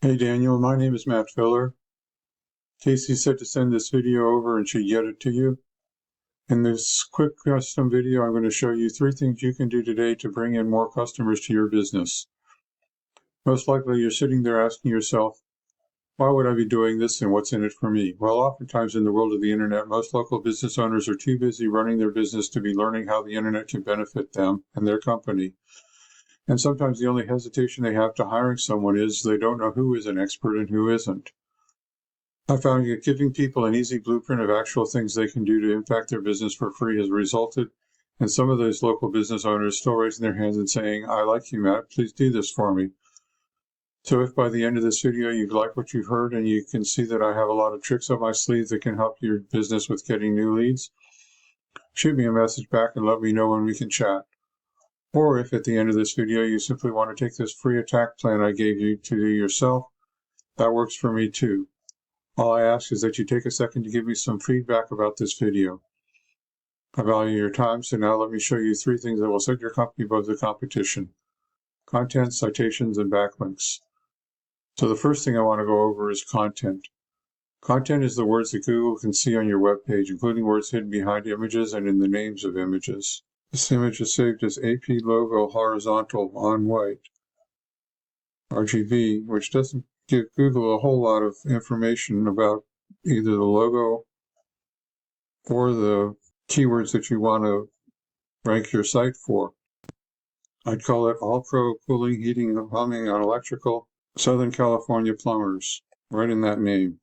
Hey Daniel, my name is Matt Filler. Casey said to send this video over and she'd get it to you. In this quick custom video, I'm going to show you 3 things you can do today to bring in more customers to your business. Most likely you're sitting there asking yourself, why would I be doing this and what's in it for me? Well, oftentimes in the world of the internet, most local business owners are too busy running their business to be learning how the internet can benefit them and their company. And sometimes the only hesitation they have to hiring someone is they don't know who is an expert and who isn't. I found that giving people an easy blueprint of actual things they can do to impact their business for free has resulted in some of those local business owners still raising their hands and saying, I like you, Matt, please do this for me. So if by the end of this video you like what you've heard and you can see that I have a lot of tricks up my sleeve that can help your business with getting new leads, shoot me a message back and let me know when we can chat. Or if at the end of this video you simply want to take this free attack plan I gave you to do yourself, that works for me too. All I ask is that you take a second to give me some feedback about this video. I value your time, so now let me show you 3 things that will set your company above the competition: content, citations, and backlinks. So the first thing I want to go over is content. Content is the words that Google can see on your web page, including words hidden behind images and in the names of images. This image is saved as AP logo horizontal on white, RGB, which doesn't give Google a whole lot of information about either the logo or the keywords that you want to rank your site for. I'd call it All Pro Cooling, Heating, and Plumbing on Electrical, Southern California Plumbers, right in that name.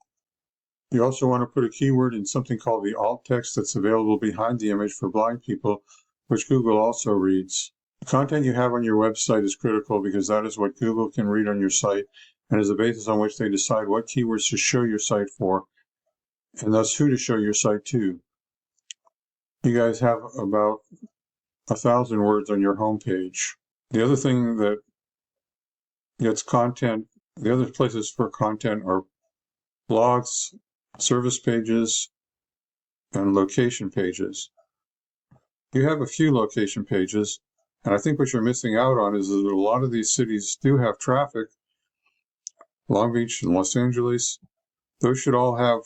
You also want to put a keyword in something called the alt text that's available behind the image for blind people, which Google also reads. The content you have on your website is critical because that is what Google can read on your site and is the basis on which they decide what keywords to show your site for, and thus who to show your site to. You guys have about 1,000 words on your homepage. The other thing that gets content, the other places for content are blogs, service pages, and location pages. You have a few location pages, and I think what you're missing out on is that a lot of these cities do have traffic. Long Beach and Los Angeles, those should all have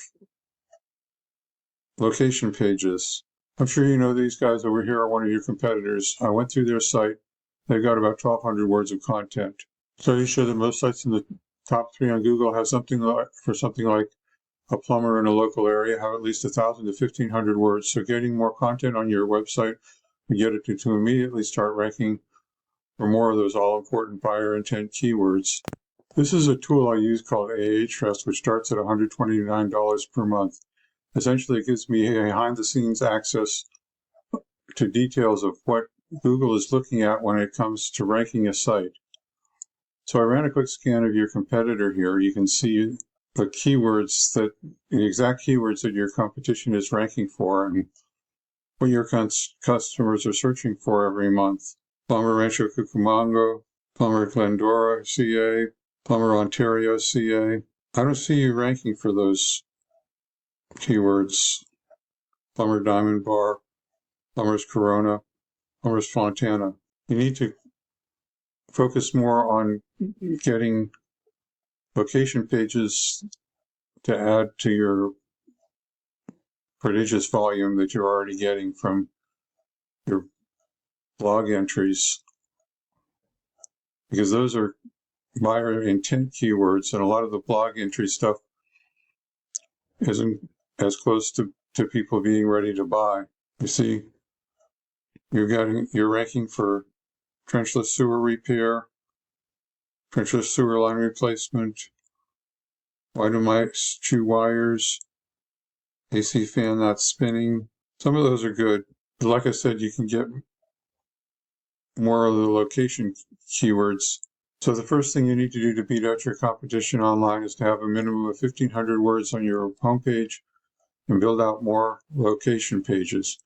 location pages. I'm sure you know these guys over here are one of your competitors. I went through their site. They've got about 1,200 words of content. Studies show that most sites in the top 3 on Google have something like a plumber in a local area have at least 1,000 to 1,500 words. So getting more content on your website will get it to immediately start ranking for more of those all-important buyer intent keywords. This is a tool I use called Ahrefs, which starts at $129 per month. Essentially, it gives me behind-the-scenes access to details of what Google is looking at when it comes to ranking a site. So I ran a quick scan of your competitor here. You can see the keywords the exact keywords that your competition is ranking for and what your customers are searching for every month. Plumber Rancho Cucamonga, Plumber Glendora, CA, Plumber Ontario, CA. I don't see you ranking for those keywords. Plumber Diamond Bar, Plumber's Corona, Plumber's Fontana. You need to focus more on getting location pages to add to your prodigious volume that you're already getting from your blog entries, because those are buyer intent keywords, and a lot of the blog entry stuff isn't as close to people being ready to buy. You see, you're ranking for trenchless sewer repair, trenchless sewer line replacement, why do mice chew wires, AC fan not spinning. Some of those are good, but like I said, you can get more of the location keywords. So the first thing you need to do to beat out your competition online is to have a minimum of 1,500 words on your homepage and build out more location pages,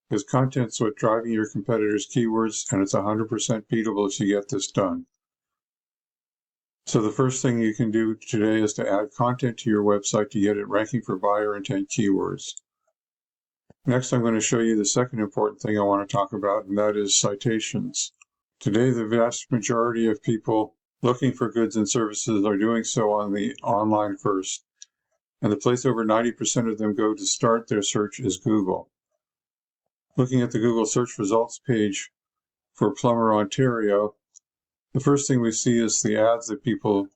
because content's what's driving your competitors' keywords, and it's 100% beatable if you get this done. So the first thing you can do today is to add content to your website to get it ranking for buyer intent keywords. Next, I'm going to show you the second important thing I want to talk about, and that is citations. Today, the vast majority of people looking for goods and services are doing so on the online first. And the place over 90% of them go to start their search is Google. Looking at the Google search results page for Plumber Ontario, the first thing we see is the ads that people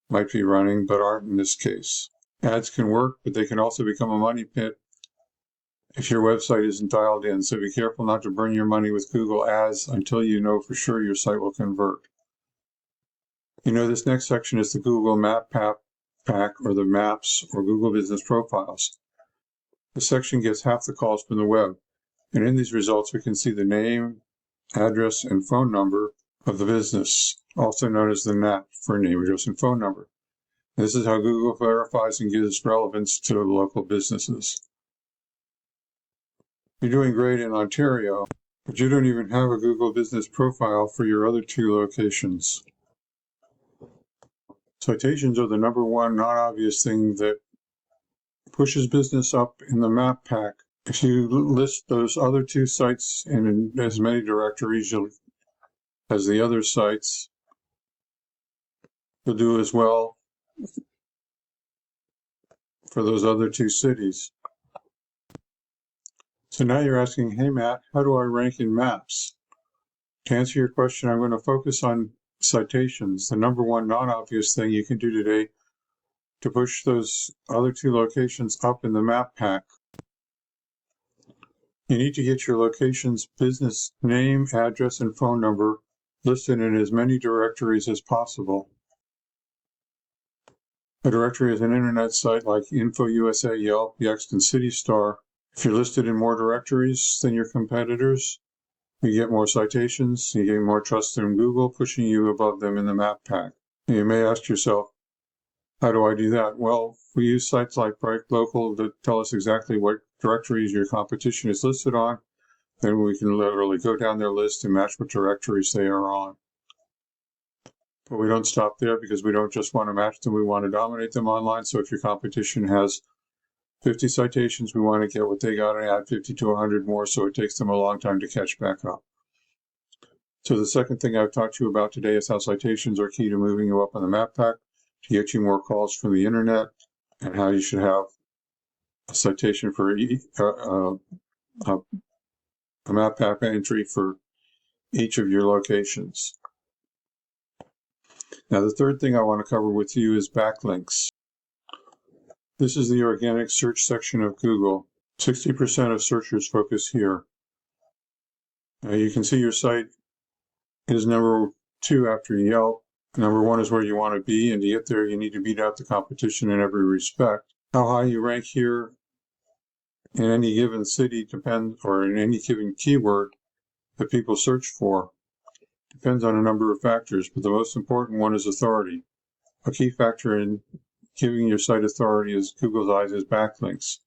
might be running but aren't in this case. Ads can work, but they can also become a money pit if your website isn't dialed in, so be careful not to burn your money with Google ads until you know for sure your site will convert. You know, this next section is the Google Map Pack, or the Maps, or Google Business Profiles. This section gets half the calls from the web, and in these results we can see the name, address, and phone number of the business, also known as the NAP for name, address, and phone number. This is how Google verifies and gives relevance to local businesses. You're doing great in Ontario, but you don't even have a Google Business Profile for your other two locations. Citations are the number one non-obvious thing that pushes business up in the map pack. If you list those other two sites in as many directories as the other sites, you'll do as well for those other two cities. So now you're asking, hey Matt, how do I rank in maps? To answer your question, I'm going to focus on citations, the number one non-obvious thing you can do today to push those other two locations up in the map pack. You need to get your location's business name, address, and phone number listed in as many directories as possible. A directory is an internet site like InfoUSA, Yelp, Yext, and CityStar. If you're listed in more directories than your competitors, you get more citations, you gain more trust in Google, pushing you above them in the map pack. And you may ask yourself, how do I do that? Well, we use sites like BrightLocal to tell us exactly what directories your competition is listed on. Then we can literally go down their list and match what directories they are on. But we don't stop there because we don't just want to match them, we want to dominate them online. So if your competition has 50 citations, we want to get what they got and add 50 to 100 more, so it takes them a long time to catch back up. So the second thing I've talked to you about today is how citations are key to moving you up on the map pack, to get you more calls from the internet, and how you should have a citation for a map pack entry for each of your locations. Now, the third thing I want to cover with you is backlinks. This is the organic search section of Google. 60% of searchers focus here. You can see your site is number 2 after Yelp. Number 1 is where you want to be, and to get there, you need to beat out the competition in every respect. How high you rank here in any given city depends, or in any given keyword that people search for, depends on a number of factors, but the most important one is authority. A key factor in giving your site authority is Google's eyes is backlinks.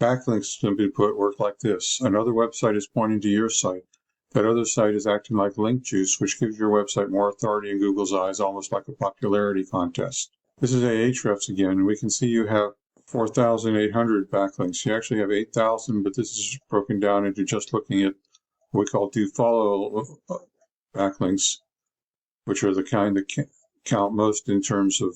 Backlinks, simply put, work like this. Another website is pointing to your site. That other site is acting like link juice, which gives your website more authority in Google's eyes, almost like a popularity contest. This is Ahrefs again, and we can see you have 4,800 backlinks. You actually have 8,000, but this is broken down into just looking at what we call do follow backlinks, which are the kind that count most in terms of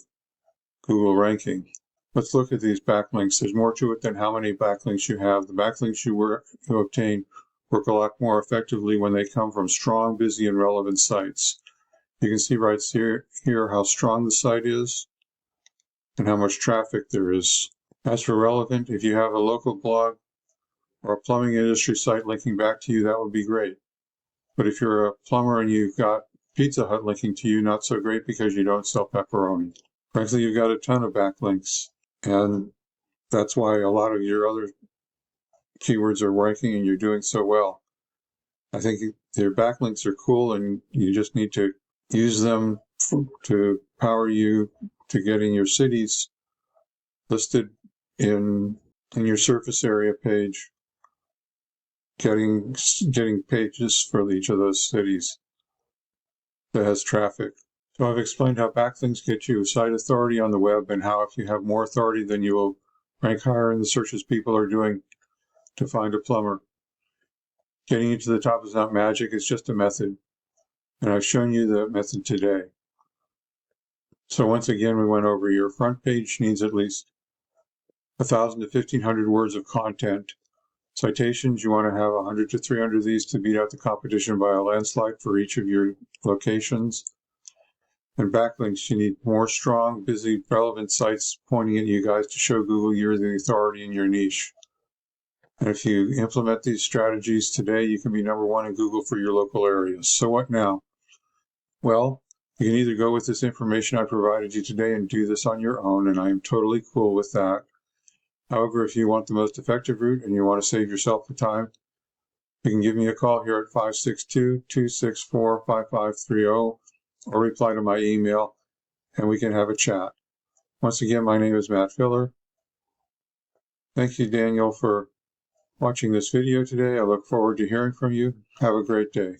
Google ranking. Let's look at these backlinks. There's more to it than how many backlinks you have. The backlinks you obtain work a lot more effectively when they come from strong, busy, and relevant sites. You can see right here how strong the site is and how much traffic there is. As for relevant, if you have a local blog or a plumbing industry site linking back to you, that would be great. But if you're a plumber and you've got Pizza Hut linking to you, not so great because you don't sell pepperoni. Frankly, you've got a ton of backlinks, and that's why a lot of your other keywords are ranking and you're doing so well. I think your backlinks are cool, and you just need to use them to power you to getting your cities listed in your surface area page, getting pages for each of those cities that has traffic. So I've explained how backlinks get you site authority on the web, and how if you have more authority, then you will rank higher in the searches people are doing to find a plumber. Getting you to the top is not magic, it's just a method. And I've shown you the method today. So once again, we went over your front page needs at least 1,000 to 1,500 words of content. Citations, you want to have 100 to 300 of these to beat out the competition by a landslide for each of your locations. And backlinks, you need more strong, busy, relevant sites pointing at you guys to show Google you're the authority in your niche. And if you implement these strategies today, you can be #1 in Google for your local areas. So what now? Well, you can either go with this information I provided you today and do this on your own, and I am totally cool with that. However, if you want the most effective route and you want to save yourself the time, you can give me a call here at 562-264-5530 or reply to my email and we can have a chat. Once again, my name is Matt Filler. Thank you, Daniel, for watching this video today. I look forward to hearing from you. Have a great day.